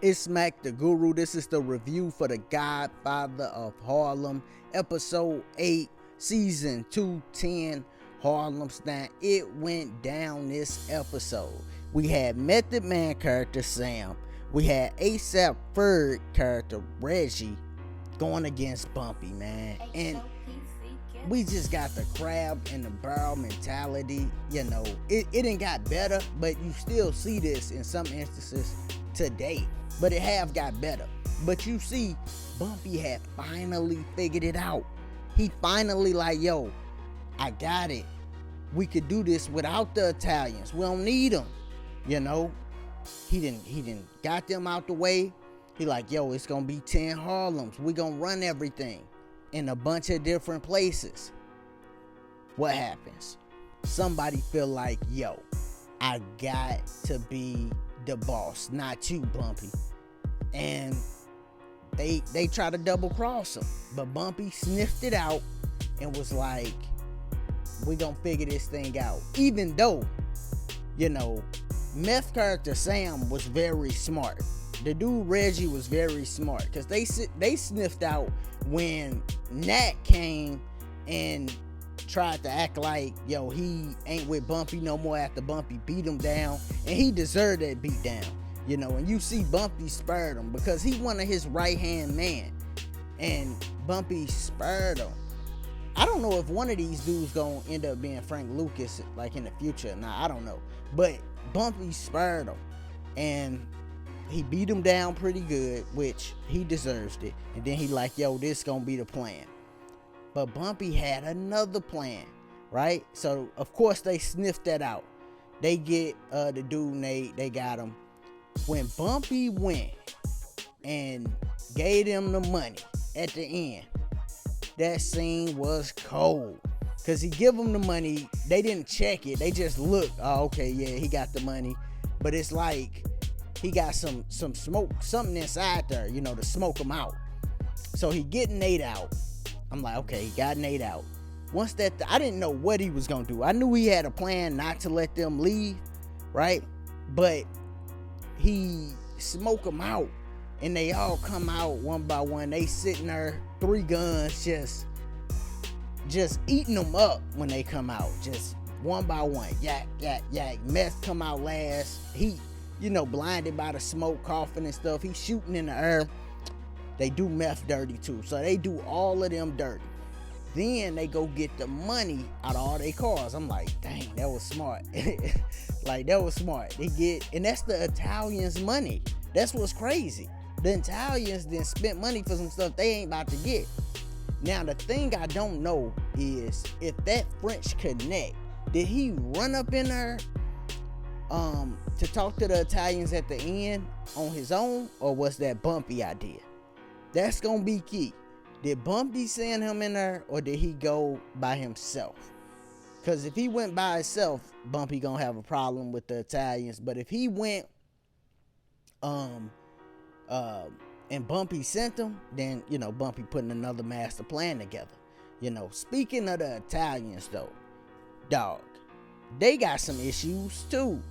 It's Smack the Guru. This is the review for the Godfather of Harlem, episode 8, season 210, Harlems. Now, it went down this episode. We had Method Man character Sam. We had ASAP Ferg character Reggie going against Bumpy, man. And we just got the crab in the barrel mentality. You know, it ain't got better, but you still see this in some instances today. But it have got better. But you see, Bumpy had finally figured it out. He finally like, yo, I got it. We could do this without the Italians. We don't need them. You know, he didn't got them out the way. He like, yo, it's gonna be 10 Harlems. We gonna run everything in a bunch of different places. What happens? Somebody feel like, yo, I got to be the boss, not you, Bumpy. And they try to double cross him, but Bumpy sniffed it out and was like, we gonna figure this thing out. Even though, you know, Meth character Sam was very smart. The dude Reggie was very smart because they sniffed out when Nat came and tried to act like, yo, he ain't with Bumpy no more after Bumpy beat him down, and he deserved that beat down, you know. And you see Bumpy spared him because he one of his right hand man, and Bumpy spared him. I don't know if one of these dudes gonna end up being Frank Lucas like in the future. Nah, I don't know, but Bumpy spared him, and he beat him down pretty good, which he deserves it. And then he like, yo, this gonna be the plan. But Bumpy had another plan, right? So of course they sniffed that out. They get the dude Nate, they got him. When Bumpy went and gave them the money at the end, that scene was cold. Cause he give them the money, they didn't check it, they just looked, oh okay, yeah, he got the money. But it's like he got some smoke, something inside there, you know, to smoke him out. So he get Nate out. I'm like, okay, he got Nate out. Once that, I didn't know what he was gonna do. I knew he had a plan not to let them leave, right? But he smoke them out, and they all come out one by one. They sitting there, 3 guns, just eating them up when they come out, just one by one. Yak, yak, yak. Meth come out last. He, you know, blinded by the smoke, coughing and stuff. He's shooting in the air. They do Meth dirty too. So they do all of them dirty. Then they go get the money out of all their cars. I'm like, dang, that was smart. Like, that was smart. They get, and that's the Italians' money. That's what's crazy. The Italians then spent money for some stuff they ain't about to get. Now, the thing I don't know is if that French connect, did he run up in there to talk to the Italians at the end on his own, or was that Bumpy idea? That's gonna be key. Did Bumpy send him in there, or did he go by himself? Because if he went by himself, Bumpy gonna have a problem with the Italians. But if he went and Bumpy sent him, then, you know, Bumpy putting another master plan together. You know, speaking of the Italians though, dog, they got some issues too.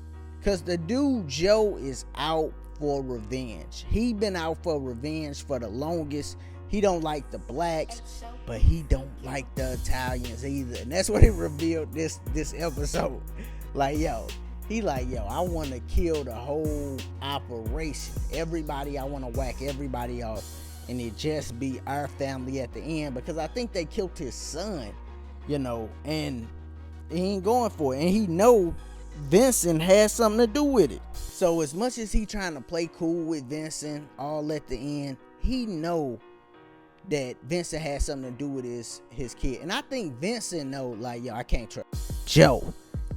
Cause the dude Joe is out for revenge. He been out for revenge for the longest. He don't like the blacks, but he don't like the Italians either. And that's what he revealed this episode. Like, yo, he like, yo, I want to kill the whole operation. Everybody, I want to whack everybody off, and it just be our family at the end, because I think they killed his son, you know, and he ain't going for it. And he know Vincent has something to do with it. So as much as he trying to play cool with Vincent all at the end, he know that Vincent has something to do with his kid. And I think Vincent know, like, yo, I can't trust Joe.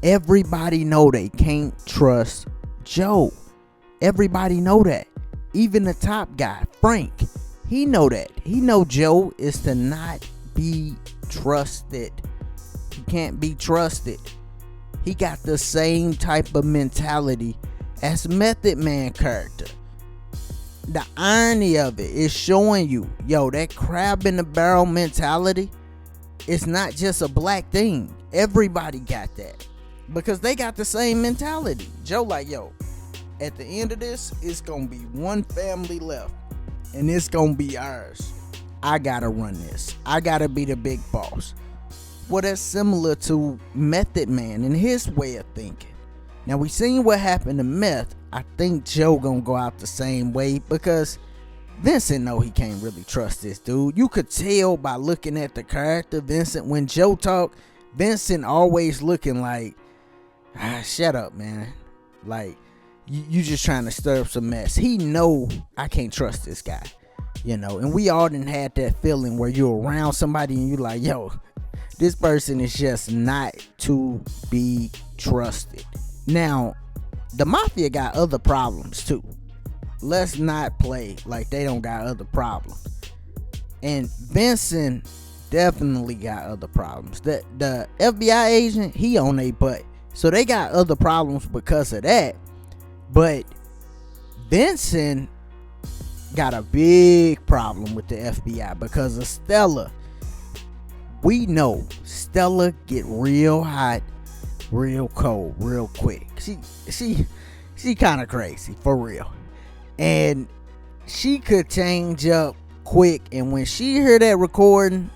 Everybody know they can't trust Joe. Everybody know that. Even the top guy, Frank, he know that. He know Joe is to not be trusted. He can't be trusted. He got the same type of mentality as Method Man character. The irony of it is showing you, yo, that crab in the barrel mentality is not just a black thing. Everybody got that, because they got the same mentality. Joe like, yo, at the end of this, it's gonna be one family left, and it's gonna be ours. I gotta run this. I gotta be the big boss. Well, that's similar to Method Man and his way of thinking. Now, we seen what happened to Meth. I think Joe gonna go out the same way, because Vincent know he can't really trust this dude. You could tell by looking at the character Vincent. When Joe talk, Vincent always looking like, shut up, man. Like, you just trying to stir up some mess. He know I can't trust this guy, and we all done had that feeling where you're around somebody and you like, yo, this person is just not to be trusted. Now, the Mafia got other problems too. Let's not play like they don't got other problems. And Vincent definitely got other problems. The FBI agent, he on their butt. So they got other problems because of that. But Vincent got a big problem with the FBI because of Stella. We know Stella get real hot, real cold, real quick. She kind of crazy, for real. And she could change up quick. And when she heard that recording,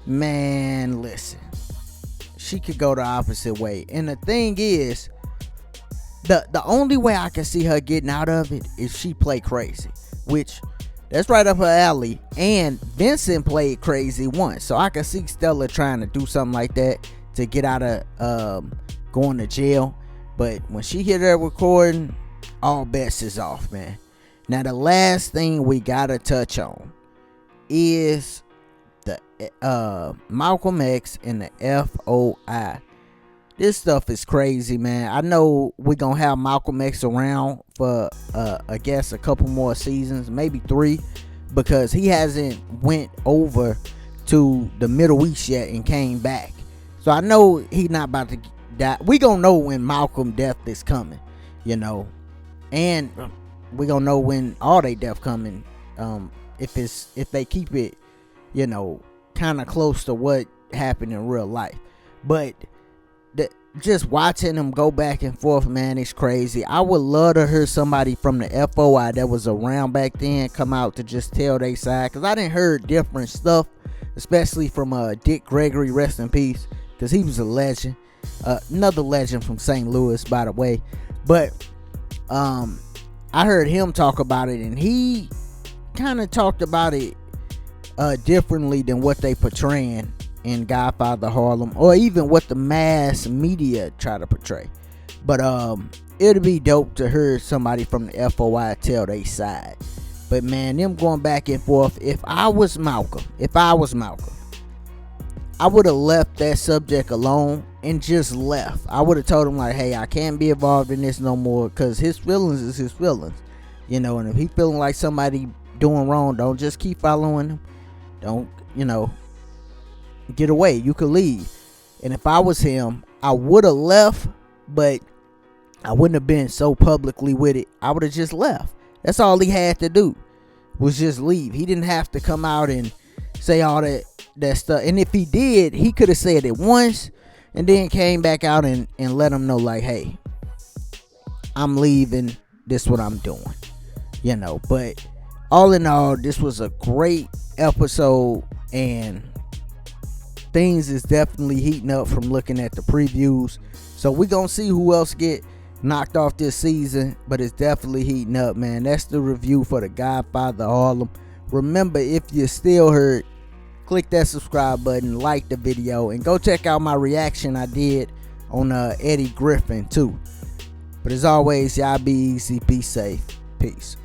man, listen, she could go the opposite way. And the thing is, the only way I can see her getting out of it is she play crazy, which that's right up her alley. And Vincent played crazy once, so I can see Stella trying to do something like that to get out of going to jail. But when she hit her recording, all bets is off, man. Now, the last thing we gotta touch on is the Malcolm X and the FOI. This stuff is crazy, man. I know we're gonna have Malcolm X around for I guess a couple more seasons, maybe 3, because he hasn't went over to the Middle East yet and came back. So I know he's not about to die. We gonna know when Malcolm death is coming, and we gonna know when all they death coming. If they keep it, kind of close to what happened in real life. But just watching them go back and forth, man, it's crazy. I would love to hear somebody from the FOI that was around back then come out to just tell their side, because I didn't heard different stuff, especially from Dick Gregory, rest in peace, because he was a legend. Another legend from St. Louis, by the way. But I heard him talk about it, and he kind of talked about it differently than what they portraying in Godfather of Harlem, or even what the mass media try to portray. But it'll be dope to hear somebody from the FOI tell their side. But man, them going back and forth. If I was Malcolm, I would have left that subject alone and just left. I would have told him like, hey, I can't be involved in this no more, because his feelings is his feelings, and if he feeling like somebody doing wrong, don't just keep following him. Don't, get away. You could leave. And if I was him, I would have left, but I wouldn't have been so publicly with it. I would have just left. That's all he had to do, was just leave. He didn't have to come out and say all that stuff. And if he did, he could have said it once and then came back out and let them know like, hey, I'm leaving. This is what I'm doing. But all in all, this was a great episode, and things is definitely heating up from looking at the previews. So we're gonna see who else get knocked off this season, but it's definitely heating up, man. That's the review for the Godfather of Harlem. Remember, if you still heard, click that subscribe button, like the video, and go check out my reaction I did on Eddie Griffin too. But as always, y'all be easy, be safe, peace.